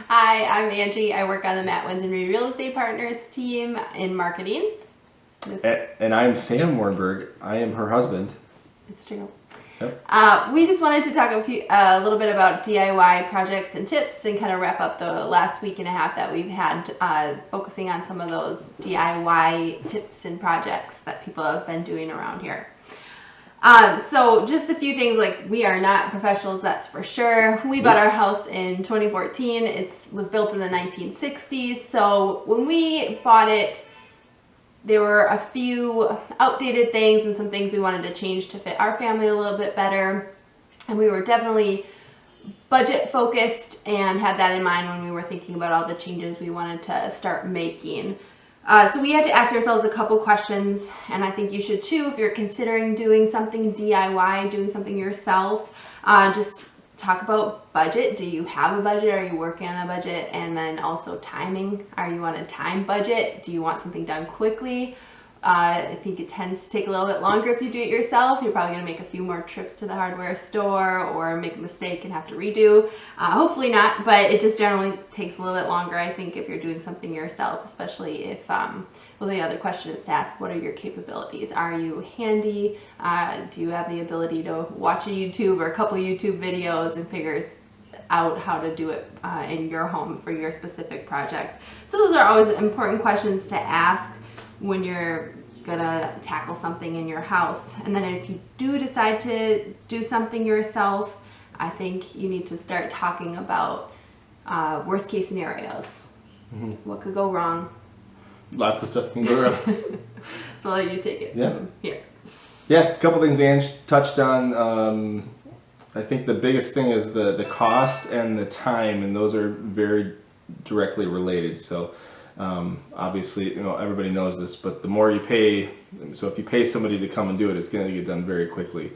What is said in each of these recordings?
Hi, I'm Angie. I work on the Winzenried Real Estate Partners team in marketing. And I'm Sam Warnberg. I am her husband. It's true. Yep. We just wanted to talk a little bit about DIY projects and tips and kind of wrap up the last week and a half that we've had focusing on some of those DIY tips and projects that people have been doing around here. So just a few things, like we are not professionals, that's for sure. We bought our house in 2014. It was built in the 1960s. So when we bought it, there were a few outdated things and some things we wanted to change to fit our family a little bit better. And we were definitely budget focused and had that in mind when we were thinking about all the changes we wanted to start making. So we had to ask ourselves a couple questions, and I think you should too if you're considering doing something DIY, doing something yourself. Just talk about budget. Do you have a budget? Are you working on a budget? And then also timing. Are you on a time budget? Do you want something done quickly? I think it tends to take a little bit longer if you do it yourself. You're probably going to make a few more trips to the hardware store or make a mistake and have to redo. Hopefully not, but it just generally takes a little bit longer, I think, if you're doing something yourself, especially if, well, the other question is to ask, what are your capabilities? Are you handy? Do you have the ability to watch a YouTube or a couple YouTube videos and figure out how to do it in your home for your specific project? So those are always important questions to ask when you're gonna tackle something in your house. And then if you do decide to do something yourself, I think you need to start talking about worst case scenarios. Mm-hmm. What could go wrong? Lots of stuff can go wrong. So I'll let you take it from here. Yeah, a couple things Ange touched on. I think the biggest thing is the cost and the time, and those are very directly related. So obviously, everybody knows this, but the more you pay, so if you pay somebody to come and do it, it's going to get done very quickly.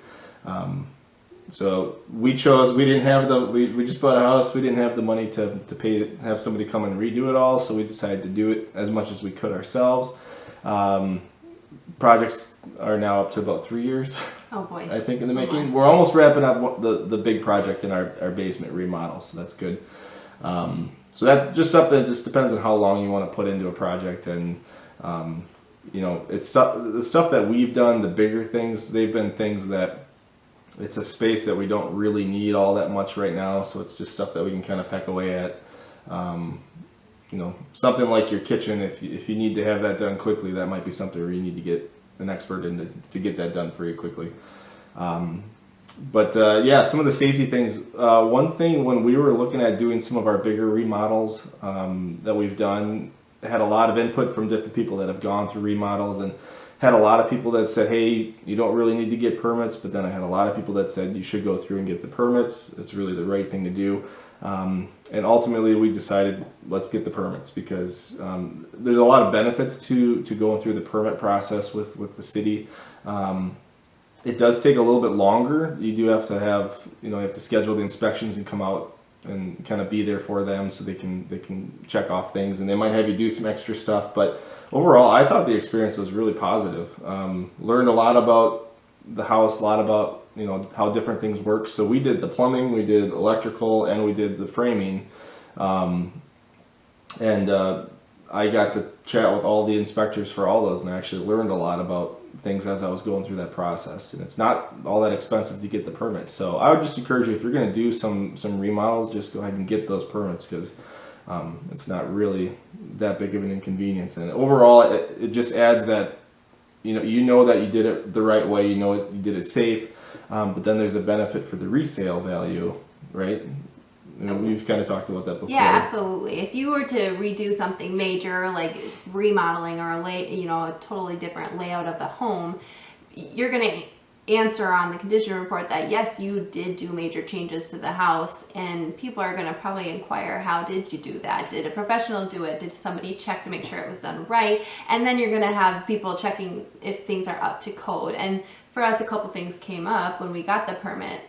So we didn't have we just bought a house. We didn't have the money to pay to have somebody come and redo it all. So we decided to do it as much as we could ourselves. Projects are now up to about 3 years. Oh boy. I think in the making. We're almost wrapping up the big project in our basement remodel. So that's good. So that's just something that just depends on how long you want to put into a project. And, it's the stuff that we've done, the bigger things, they've been things that it's a space that we don't really need all that much right now. So it's just stuff that we can kind of peck away at. Something like your kitchen, if you need to have that done quickly, that might be something where you need to get an expert in to get that done for you quickly. But some of the safety things. One thing when we were looking at doing some of our bigger remodels that we've done, had a lot of input from different people that have gone through remodels, and had a lot of people that said, hey, you don't really need to get permits, but then I had a lot of people that said you should go through and get the permits. It's really the right thing to do. And ultimately we decided let's get the permits because there's a lot of benefits to going through the permit process with the city. It does take a little bit longer. You do have to you have to schedule the inspections and come out and kind of be there for them so they can check off things, and they might have you do some extra stuff. But overall, I thought the experience was really positive. Learned a lot about the house, a lot about how different things work. So we did the plumbing, we did electrical, and we did the framing. I got to chat with all the inspectors for all those, and I actually learned a lot about things as I was going through that process. And it's not all that expensive to get the permit. So I would just encourage you, if you're going to do some remodels, just go ahead and get those permits because it's not really that big of an inconvenience. And overall, it just adds that that you did it the right way, you did it safe, but then there's a benefit for the resale value, right? We've kind of talked about that before. Yeah, absolutely. If you were to redo something major, like remodeling or a totally different layout of the home, you're going to answer on the condition report that yes, you did do major changes to the house, and people are going to probably inquire, how did you do that? Did a professional do it? Did somebody check to make sure it was done right? And then you're going to have people checking if things are up to code. And for us, a couple things came up when we got the permit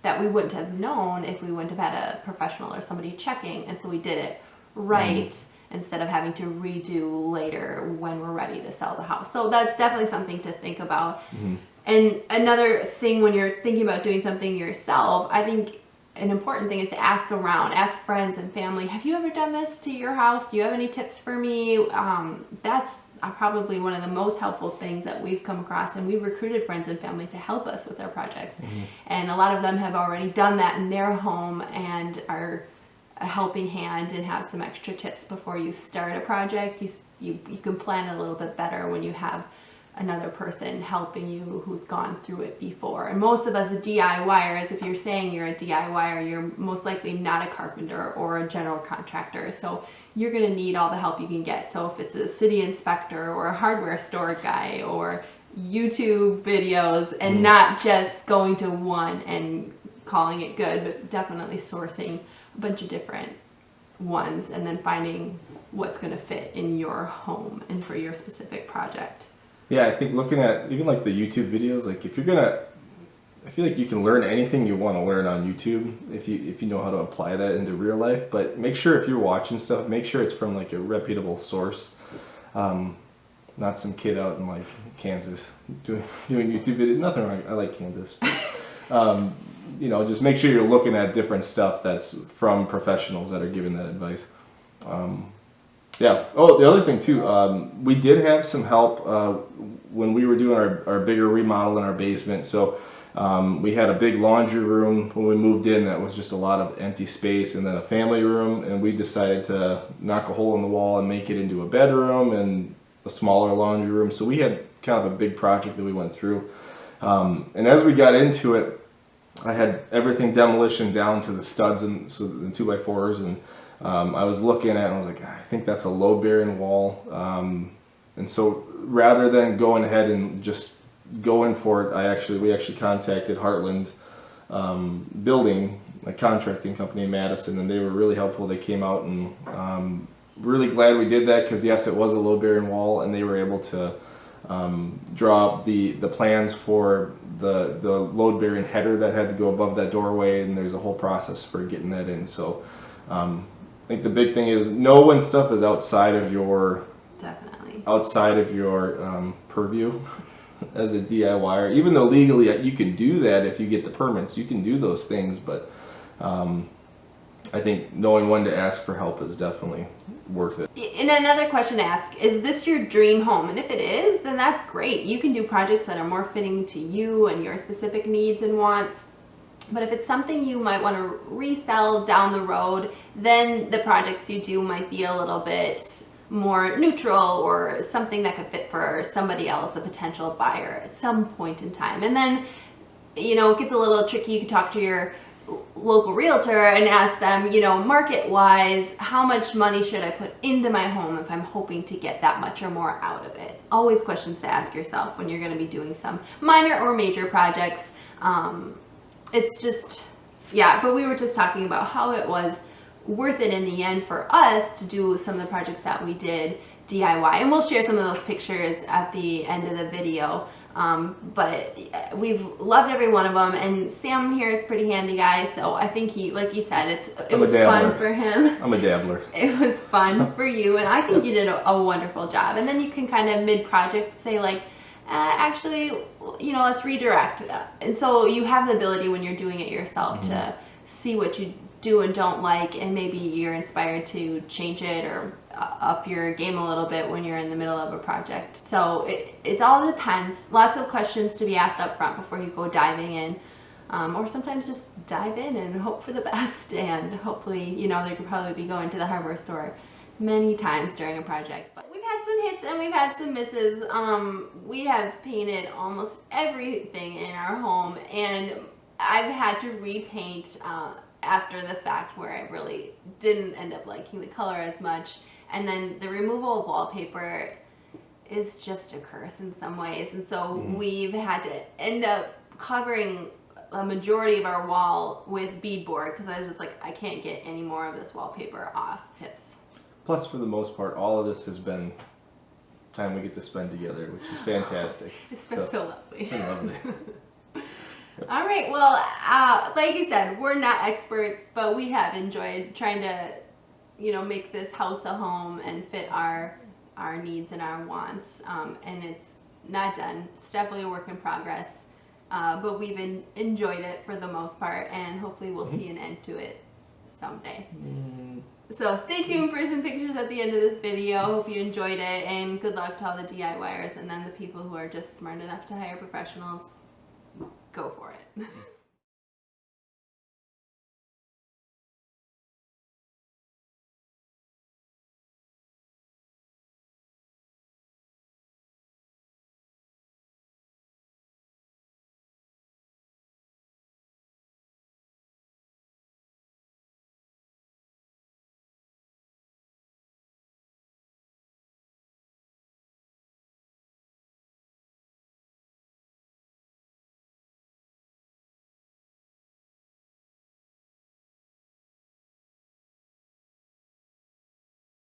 that we wouldn't have known if we wouldn't have had a professional or somebody checking, and so we did it right instead of having to redo later when we're ready to sell the house. So that's definitely something to think about. And another thing when you're thinking about doing something yourself, I think an important thing is to ask around, ask friends and family, have you ever done this to your house? Do you have any tips for me? That's probably one of the most helpful things that we've come across, and we've recruited friends and family to help us with our projects. And a lot of them have already done that in their home and are a helping hand and have some extra tips before you start a project. You can plan a little bit better when you have another person helping you who's gone through it before. And most of us DIYers, if you're saying you're a DIYer, you're most likely not a carpenter or a general contractor. So you're gonna need all the help you can get. So if it's a city inspector or a hardware store guy or YouTube videos, and not just going to one and calling it good, but definitely sourcing a bunch of different ones and then finding what's gonna fit in your home and for your specific project. Yeah, I think looking at even like the YouTube videos, like if you're gonna, I feel like you can learn anything you want to learn on YouTube if you know how to apply that into real life. But make sure if you're watching stuff, make sure it's from like a reputable source, not some kid out in like Kansas doing YouTube videos. Nothing wrong. I like Kansas. But, you know, just make sure you're looking at different stuff that's from professionals that are giving that advice. Yeah. Oh, the other thing too, we did have some help when we were doing our bigger remodel in our basement. So we had a big laundry room when we moved in that was just a lot of empty space, and then a family room, and we decided to knock a hole in the wall and make it into a bedroom and a smaller laundry room. So we had kind of a big project that we went through. And as we got into it, I had everything demolition down to the studs and so the 2x4s, and I was looking at it and I was like, I think that's a load-bearing wall. And so rather than going ahead and just going for it, we actually contacted Heartland Building, a contracting company in Madison, and they were really helpful. They came out, and really glad we did that because yes, it was a load-bearing wall, and they were able to draw up the plans for the load-bearing header that had to go above that doorway, and there's a whole process for getting that in. So I think the big thing is know when stuff is outside of your purview as a DIYer. Even though legally you can do that if you get the permits, you can do those things, but I think knowing when to ask for help is definitely worth it. And another question to ask, is this your dream home? And if it is, then that's great. You can do projects that are more fitting to you and your specific needs and wants. But if it's something you might want to resell down the road, then the projects you do might be a little bit more neutral or something that could fit for somebody else, a potential buyer at some point in time. And then, you know, it gets a little tricky. You could talk to your local realtor and ask them, you know, market wise, how much money should I put into my home if I'm hoping to get that much or more out of it? Always questions to ask yourself when you're going to be doing some minor or major projects. It's just, yeah, but we were just talking about how it was worth it in the end for us to do some of the projects that we did DIY, and we'll share some of those pictures at the end of the video. But we've loved every one of them, and Sam here is a pretty handy guy, so I think he, like you said, it was fun for him. I'm a dabbler. It was fun for you, and I think you did a wonderful job. And then you can kind of mid-project say like, actually, you know, let's redirect. And so you have the ability when you're doing it yourself to see what you do and don't like, and maybe you're inspired to change it or up your game a little bit when you're in the middle of a project. So it all depends. Lots of questions to be asked up front before you go diving in. Or sometimes just dive in and hope for the best, and hopefully, you know, they could probably be going to the hardware store many times during a project. But we've had some hits and we've had some misses. We have painted almost everything in our home, and I've had to repaint after the fact where I really didn't end up liking the color as much. And then the removal of wallpaper is just a curse in some ways. And so we've had to end up covering a majority of our wall with beadboard because I was just like, I can't get any more of this wallpaper off. Tips. Plus, for the most part, all of this has been time we get to spend together, which is fantastic. It's been so lovely. It's been lovely. All right, well, like you said, we're not experts, but we have enjoyed trying to, you know, make this house a home and fit our needs and our wants. And it's not done. It's definitely a work in progress. but we've enjoyed it for the most part, and hopefully we'll see an end to it someday. So stay tuned for some pictures at the end of this video. Hope you enjoyed it, and good luck to all the DIYers, and then the people who are just smart enough to hire professionals, go for it.